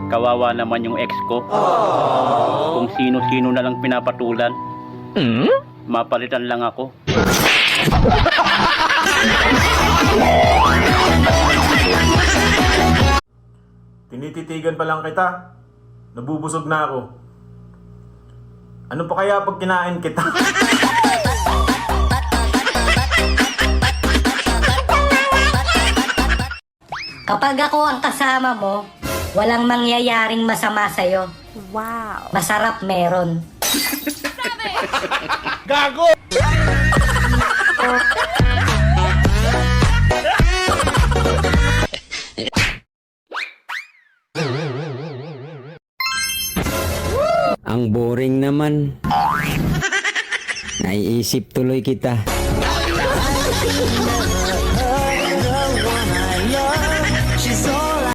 Kawawa naman yung ex ko. Kung sino-sino na lang pinapatulan. Mapalitan lang ako. Tinititigan pa lang kita. Nabubusog na ako. Ano pa kaya pag kinain kita? Kapag ako ang kasama mo, walang mangyayaring masama sa'yo. Wow. Masarap meron. Ang boring naman. Naiisip tuloy kita.